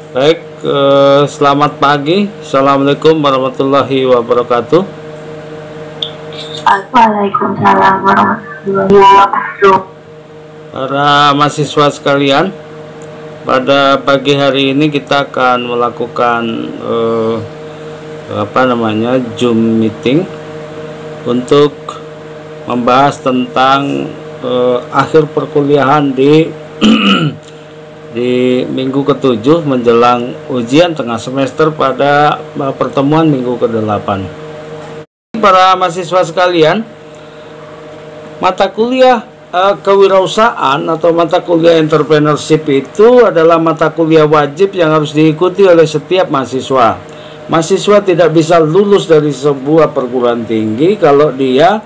Baik, selamat pagi. Assalamualaikum warahmatullahi wabarakatuh. Waalaikumsalam warahmatullahi wabarakatuh. Para mahasiswa sekalian, pada pagi hari ini kita akan melakukan Zoom meeting untuk membahas tentang akhir perkuliahan di di minggu ke-7 menjelang ujian tengah semester pada pertemuan minggu ke-8. Para mahasiswa sekalian, mata kuliah kewirausahaan atau mata kuliah entrepreneurship itu adalah mata kuliah wajib yang harus diikuti oleh setiap mahasiswa. Mahasiswa tidak bisa lulus dari sebuah perguruan tinggi kalau dia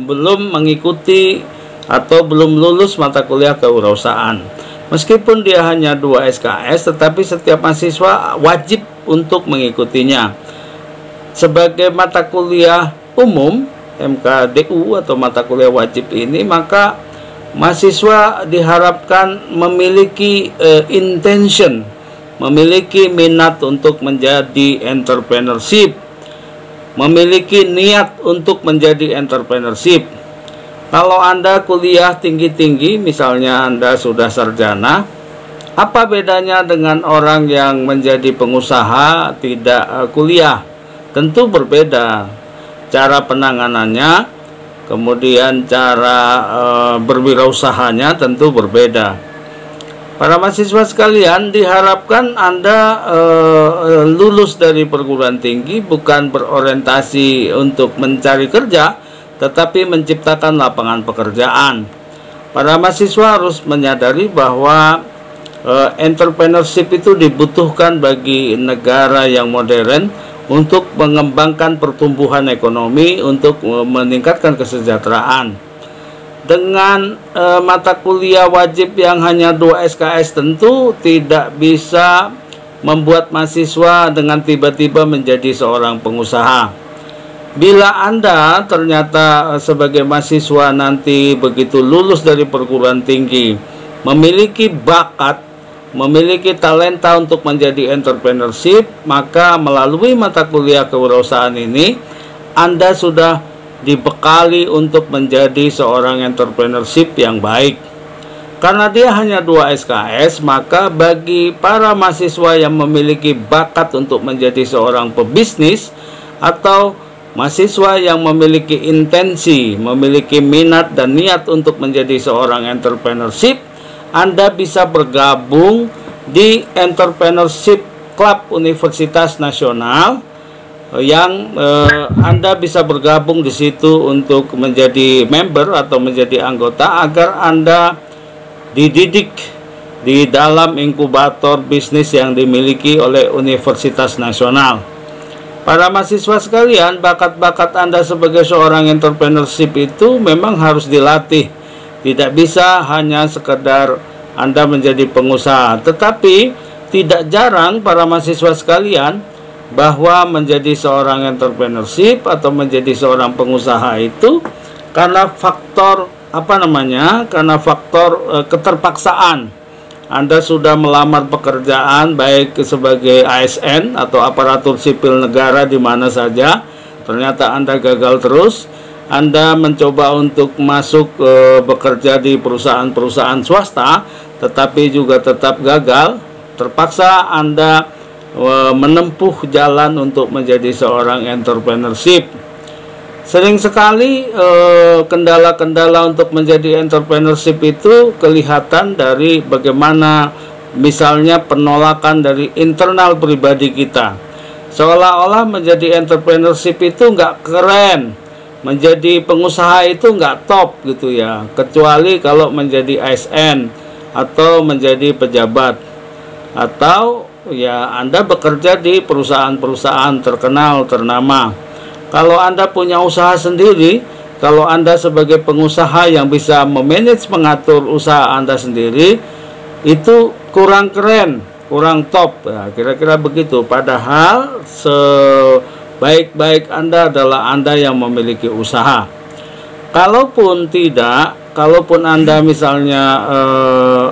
belum mengikuti atau belum lulus mata kuliah kewirausahaan. Meskipun dia hanya 2 SKS, tetapi setiap mahasiswa wajib untuk mengikutinya. Sebagai mata kuliah umum, MKDU atau mata kuliah wajib ini, maka mahasiswa diharapkan memiliki intention, memiliki minat untuk menjadi entrepreneurship, memiliki niat untuk menjadi entrepreneurship. Kalau Anda kuliah tinggi-tinggi, misalnya Anda sudah sarjana, apa bedanya dengan orang yang menjadi pengusaha tidak kuliah? Tentu berbeda. Cara penanganannya, kemudian cara berwirausahanya tentu berbeda. Para mahasiswa sekalian, diharapkan Anda lulus dari perguruan tinggi bukan berorientasi untuk mencari kerja, tetapi menciptakan lapangan pekerjaan. Para mahasiswa harus menyadari bahwa entrepreneurship itu dibutuhkan bagi negara yang modern untuk mengembangkan pertumbuhan ekonomi, untuk meningkatkan kesejahteraan. Dengan mata kuliah wajib yang hanya 2 SKS tentu tidak bisa membuat mahasiswa dengan tiba-tiba menjadi seorang pengusaha. Bila Anda ternyata sebagai mahasiswa nanti begitu lulus dari perguruan tinggi memiliki bakat, memiliki talenta untuk menjadi entrepreneurship, maka melalui mata kuliah kewirausahaan ini Anda sudah dibekali untuk menjadi seorang entrepreneurship yang baik. Karena dia hanya 2 SKS, maka bagi para mahasiswa yang memiliki bakat untuk menjadi seorang pebisnis atau mahasiswa yang memiliki intensi, memiliki minat dan niat untuk menjadi seorang entrepreneurship, Anda bisa bergabung di Entrepreneurship Club Universitas Nasional yang Anda bisa bergabung di situ untuk menjadi member atau menjadi anggota agar Anda dididik di dalam inkubator bisnis yang dimiliki oleh Universitas Nasional. Para mahasiswa sekalian, bakat-bakat Anda sebagai seorang entrepreneurship itu memang harus dilatih. Tidak bisa hanya sekedar Anda menjadi pengusaha. Tetapi tidak jarang para mahasiswa sekalian bahwa menjadi seorang entrepreneurship atau menjadi seorang pengusaha itu karena faktor karena faktor keterpaksaan. Anda sudah melamar pekerjaan baik sebagai ASN atau aparatur sipil negara di mana saja, ternyata Anda gagal terus. Anda mencoba untuk masuk bekerja di perusahaan-perusahaan swasta, tetapi juga tetap gagal. Terpaksa Anda menempuh jalan untuk menjadi seorang entrepreneurship. Sering sekali kendala-kendala untuk menjadi entrepreneurship itu kelihatan dari bagaimana misalnya penolakan dari internal pribadi kita. Seolah-olah menjadi entrepreneurship itu nggak keren, menjadi pengusaha itu nggak top gitu ya, kecuali kalau menjadi ASN atau menjadi pejabat atau ya Anda bekerja di perusahaan-perusahaan terkenal, ternama. Kalau Anda punya usaha sendiri, kalau Anda sebagai pengusaha yang bisa memanage, mengatur usaha Anda sendiri, itu kurang keren, kurang top, ya, kira-kira begitu. Padahal sebaik-baik Anda adalah Anda yang memiliki usaha. Kalaupun tidak, kalaupun Anda misalnya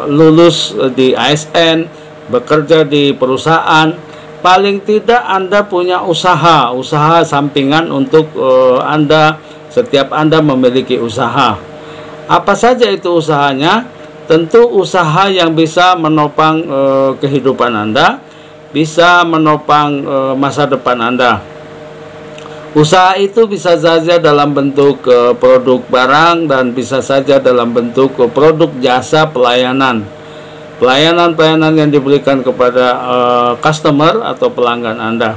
lulus di ASN, bekerja di perusahaan, paling tidak Anda punya usaha sampingan untuk Anda. Setiap Anda memiliki usaha. Apa saja itu usahanya? Tentu usaha yang bisa menopang kehidupan Anda, bisa menopang masa depan Anda. Usaha itu bisa saja dalam bentuk produk barang dan bisa saja dalam bentuk produk jasa pelayanan. Pelayanan yang diberikan kepada customer atau pelanggan Anda.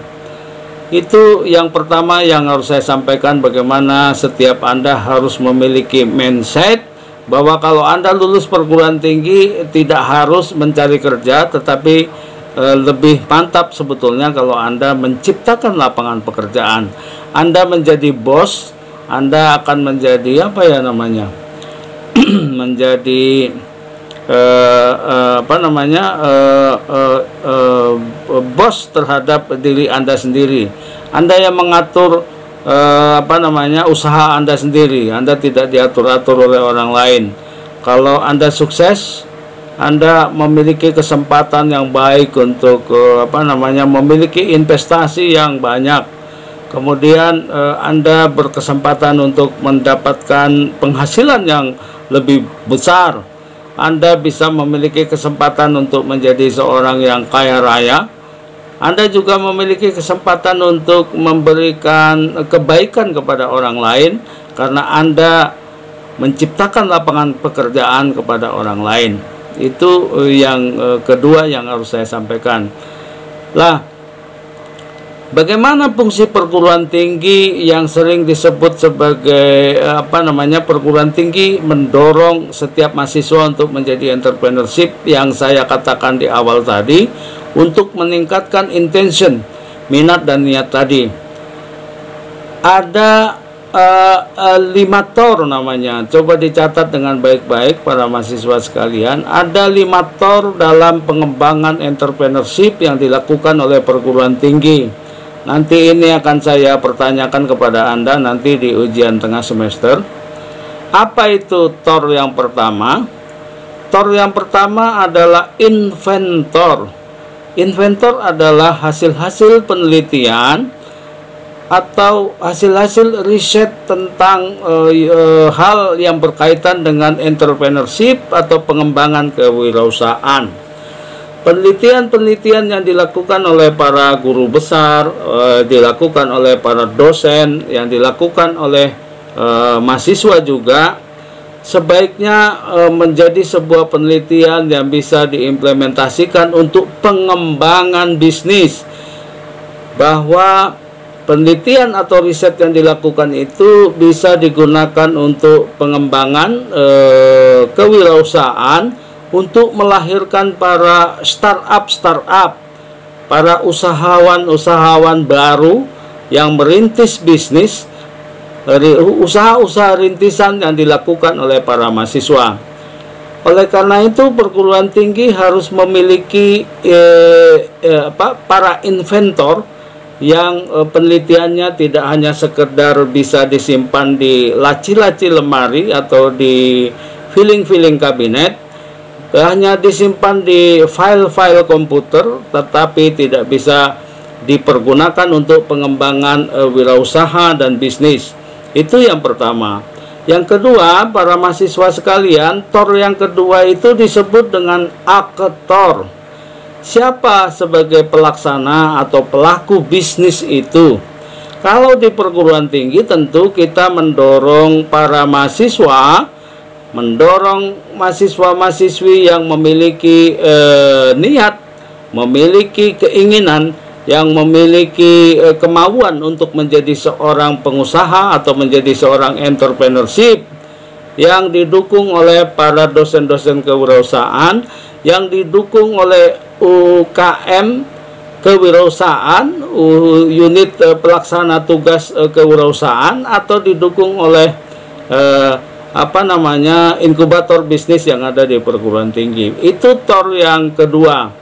Itu yang pertama yang harus saya sampaikan, bagaimana setiap Anda harus memiliki mindset bahwa kalau Anda lulus perguruan tinggi tidak harus mencari kerja, tetapi lebih mantap sebetulnya kalau Anda menciptakan lapangan pekerjaan. Anda menjadi bos, Anda akan menjadi menjadi bos terhadap diri Anda sendiri. Anda yang mengatur usaha Anda sendiri. Anda tidak diatur-atur oleh orang lain. Kalau Anda sukses, Anda memiliki kesempatan yang baik untuk memiliki investasi yang banyak. Kemudian Anda berkesempatan untuk mendapatkan penghasilan yang lebih besar. Anda bisa memiliki kesempatan untuk menjadi seorang yang kaya raya. Anda juga memiliki kesempatan untuk memberikan kebaikan kepada orang lain karena Anda menciptakan lapangan pekerjaan kepada orang lain. Itu yang kedua yang harus saya sampaikan. Lah, bagaimana fungsi perguruan tinggi yang sering disebut sebagai perguruan tinggi mendorong setiap mahasiswa untuk menjadi entrepreneurship yang saya katakan di awal tadi, untuk meningkatkan intention, minat dan niat tadi. Ada 5 TOR namanya. Coba dicatat dengan baik-baik para mahasiswa sekalian. Ada 5 TOR dalam pengembangan entrepreneurship yang dilakukan oleh perguruan tinggi. Nanti ini akan saya pertanyakan kepada Anda nanti di ujian tengah semester. Apa itu TOR yang pertama? TOR yang pertama adalah inventor. Inventor adalah hasil-hasil penelitian atau hasil-hasil riset tentang hal yang berkaitan dengan entrepreneurship atau pengembangan kewirausahaan. Penelitian-penelitian yang dilakukan oleh para guru besar, dilakukan oleh para dosen, yang dilakukan oleh mahasiswa juga, sebaiknya menjadi sebuah penelitian yang bisa diimplementasikan untuk pengembangan bisnis. Bahwa penelitian atau riset yang dilakukan itu bisa digunakan untuk pengembangan kewirausahaan, untuk melahirkan para startup, para usahawan baru yang merintis bisnis, usaha-usaha rintisan yang dilakukan oleh para mahasiswa. Oleh karena itu, perguruan tinggi harus memiliki para inventor yang penelitiannya tidak hanya sekedar bisa disimpan di laci-laci lemari atau di filing-filing kabinet, hanya disimpan di file-file komputer, tetapi tidak bisa dipergunakan untuk pengembangan wirausaha dan bisnis. Itu yang pertama. Yang kedua, para mahasiswa sekalian, TOR yang kedua itu disebut dengan aktor. Siapa sebagai pelaksana atau pelaku bisnis itu? Kalau di perguruan tinggi tentu kita mendorong para mahasiswa, mendorong mahasiswa-mahasiswi yang memiliki niat, memiliki keinginan, yang memiliki kemauan untuk menjadi seorang pengusaha atau menjadi seorang entrepreneurship, yang didukung oleh para dosen-dosen kewirausahaan, yang didukung oleh UKM kewirausahaan, unit pelaksana tugas kewirausahaan, atau didukung oleh inkubator bisnis yang ada di perguruan tinggi. Itu TOR yang kedua.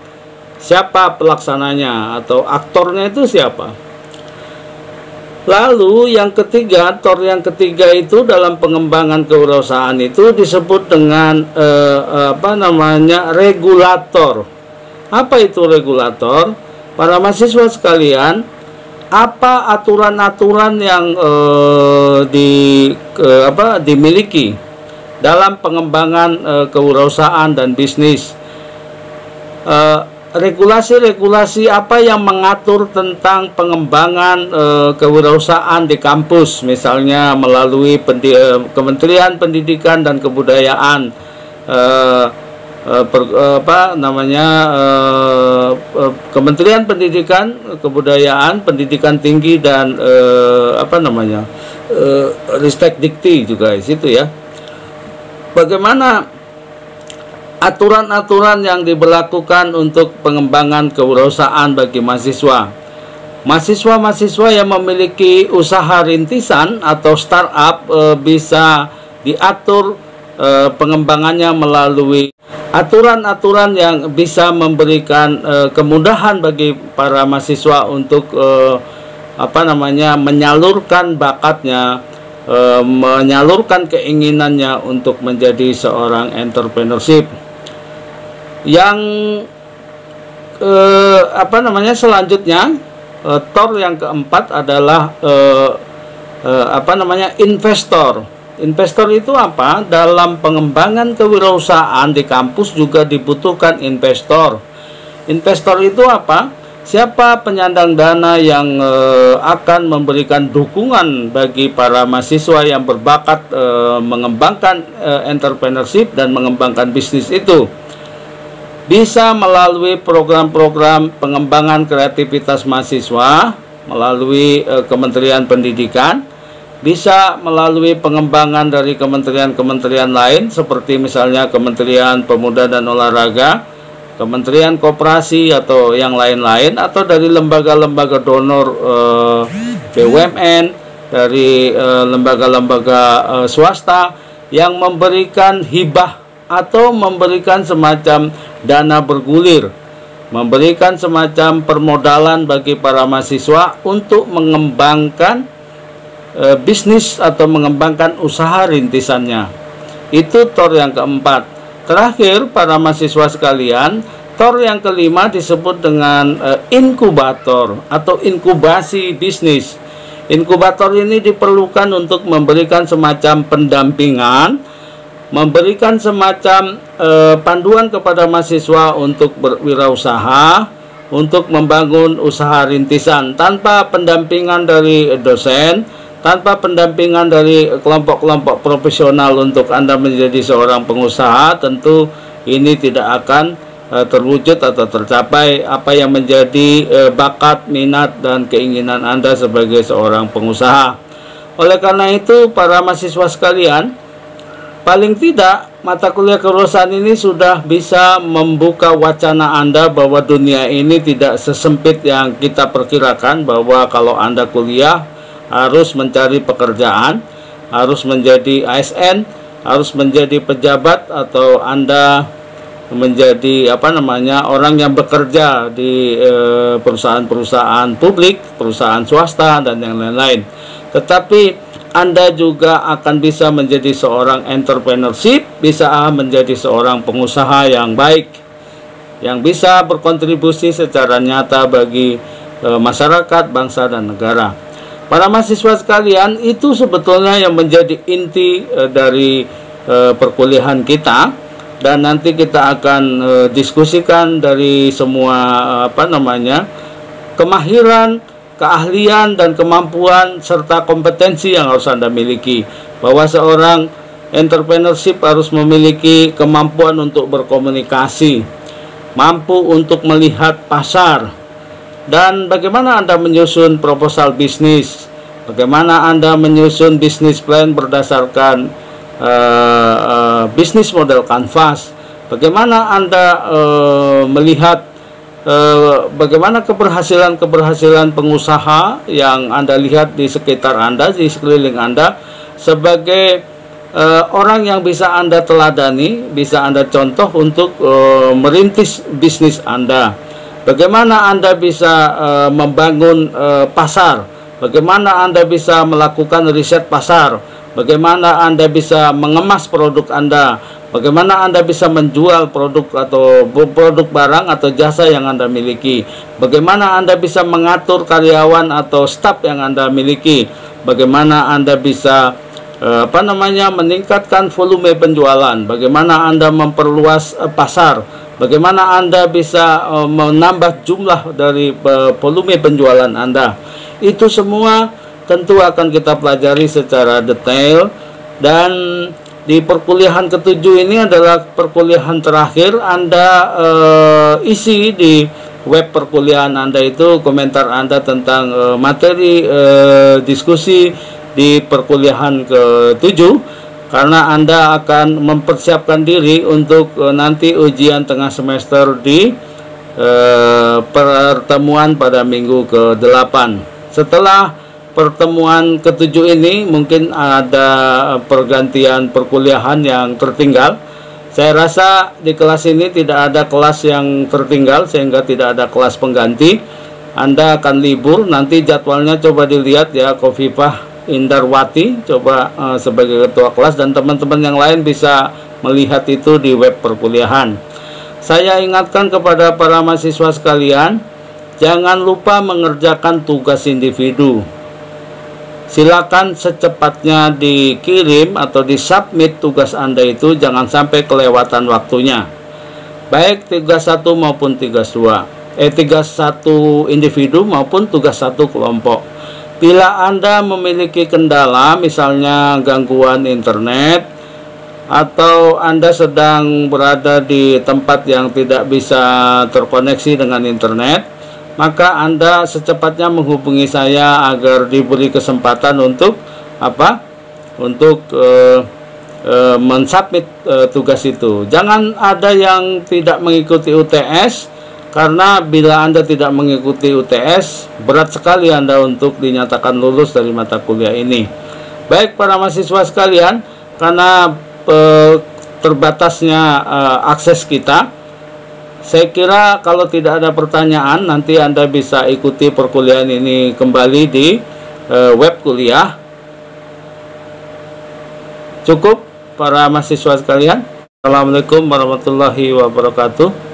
Siapa pelaksananya atau aktornya itu siapa? Lalu yang ketiga, TOR yang ketiga itu dalam pengembangan kewirausahaan itu disebut dengan regulator. Apa itu regulator? Para mahasiswa sekalian, apa aturan-aturan yang dimiliki dalam pengembangan kewirausahaan dan bisnis? Regulasi-regulasi apa yang mengatur tentang pengembangan kewirausahaan di kampus, misalnya melalui Kementerian Pendidikan dan Kebudayaan, Kementerian Pendidikan, Kebudayaan, Pendidikan Tinggi dan Ristek-Dikti juga di situ ya. Bagaimana aturan-aturan yang diberlakukan untuk pengembangan kewirausahaan bagi mahasiswa? Mahasiswa-mahasiswa yang memiliki usaha rintisan atau startup bisa diatur pengembangannya melalui aturan-aturan yang bisa memberikan kemudahan bagi para mahasiswa untuk menyalurkan bakatnya, menyalurkan keinginannya untuk menjadi seorang entrepreneurship. Yang selanjutnya, TOR yang keempat adalah investor. Investor itu apa? Dalam pengembangan kewirausahaan di kampus juga dibutuhkan investor. Investor itu apa? Siapa penyandang dana yang akan memberikan dukungan bagi para mahasiswa yang berbakat mengembangkan entrepreneurship dan mengembangkan bisnis itu? Bisa melalui program-program pengembangan kreativitas mahasiswa melalui Kementerian Pendidikan, bisa melalui pengembangan dari kementerian-kementerian lain seperti misalnya Kementerian Pemuda dan Olahraga, Kementerian Koperasi atau yang lain-lain, atau dari lembaga-lembaga donor BUMN, dari lembaga-lembaga swasta yang memberikan hibah atau memberikan semacam dana bergulir, memberikan semacam permodalan bagi para mahasiswa untuk mengembangkan bisnis atau mengembangkan usaha rintisannya. Itu TOR yang keempat. Terakhir, para mahasiswa sekalian, TOR yang kelima disebut dengan inkubator atau inkubasi bisnis. Inkubator ini diperlukan untuk memberikan semacam pendampingan, memberikan semacam panduan kepada mahasiswa untuk berwirausaha, untuk membangun usaha rintisan tanpa pendampingan dari dosen, tanpa pendampingan dari kelompok-kelompok profesional untuk Anda menjadi seorang pengusaha. Tentu ini tidak akan terwujud atau tercapai apa yang menjadi bakat, minat, dan keinginan Anda sebagai seorang pengusaha. Oleh karena itu, para mahasiswa sekalian, paling tidak mata kuliah kewirausahaan ini sudah bisa membuka wacana Anda bahwa dunia ini tidak sesempit yang kita perkirakan, bahwa kalau Anda kuliah harus mencari pekerjaan, harus menjadi ASN, harus menjadi pejabat, atau Anda menjadi orang yang bekerja di perusahaan-perusahaan publik, perusahaan swasta, dan yang lain-lain. Tetapi Anda juga akan bisa menjadi seorang entrepreneurship, bisa menjadi seorang pengusaha yang baik, yang bisa berkontribusi secara nyata bagi masyarakat, bangsa, dan negara. Para mahasiswa sekalian, itu sebetulnya yang menjadi inti dari perkuliahan kita, dan nanti kita akan diskusikan dari semua kemahiran, keahlian, dan kemampuan serta kompetensi yang harus Anda miliki. Bahwa seorang entrepreneurship harus memiliki kemampuan untuk berkomunikasi, mampu untuk melihat pasar, dan bagaimana Anda menyusun proposal bisnis, bagaimana Anda menyusun bisnis plan berdasarkan bisnis model canvas, bagaimana Anda melihat bagaimana keberhasilan pengusaha yang Anda lihat di sekitar Anda, di sekeliling Anda, sebagai orang yang bisa Anda teladani, bisa Anda contoh untuk merintis bisnis Anda. Bagaimana Anda bisa membangun pasar, bagaimana Anda bisa melakukan riset pasar, bagaimana Anda bisa mengemas produk Anda, Bagaimana Anda bisa menjual produk atau produk barang atau jasa yang Anda miliki. Bagaimana Anda bisa mengatur karyawan atau staf yang Anda miliki. Bagaimana Anda bisa meningkatkan volume penjualan. Bagaimana Anda memperluas pasar. Bagaimana Anda bisa menambah jumlah dari volume penjualan Anda. Itu semua tentu akan kita pelajari secara detail. Dan di perkuliahan ketujuh ini adalah perkuliahan terakhir. Anda isi di web perkuliahan Anda itu komentar Anda tentang materi diskusi di perkuliahan ketujuh, karena Anda akan mempersiapkan diri untuk nanti ujian tengah semester di pertemuan pada minggu ke-8. Setelah pertemuan ketujuh ini mungkin ada pergantian perkuliahan yang tertinggal. Saya rasa di kelas ini tidak ada kelas yang tertinggal, sehingga tidak ada kelas pengganti. Anda akan libur, nanti jadwalnya coba dilihat ya, Khofifah Indarwati coba sebagai ketua kelas, dan teman-teman yang lain bisa melihat itu di web perkuliahan. Saya ingatkan kepada para mahasiswa sekalian, jangan lupa mengerjakan tugas individu. Silakan secepatnya dikirim atau disubmit tugas Anda itu, jangan sampai kelewatan waktunya. Baik tugas 1 maupun tugas 2. Tugas 1 individu maupun tugas 1 kelompok. Bila Anda memiliki kendala, misalnya gangguan internet, atau Anda sedang berada di tempat yang tidak bisa terkoneksi dengan internet, maka Anda secepatnya menghubungi saya agar diberi kesempatan untuk mensubmit tugas itu. Jangan ada yang tidak mengikuti UTS, karena bila Anda tidak mengikuti UTS, berat sekali Anda untuk dinyatakan lulus dari mata kuliah ini. Baik para mahasiswa sekalian, karena terbatasnya akses kita, saya kira kalau tidak ada pertanyaan, nanti Anda bisa ikuti perkuliahan ini kembali di web kuliah. Cukup para mahasiswa sekalian. Assalamualaikum warahmatullahi wabarakatuh.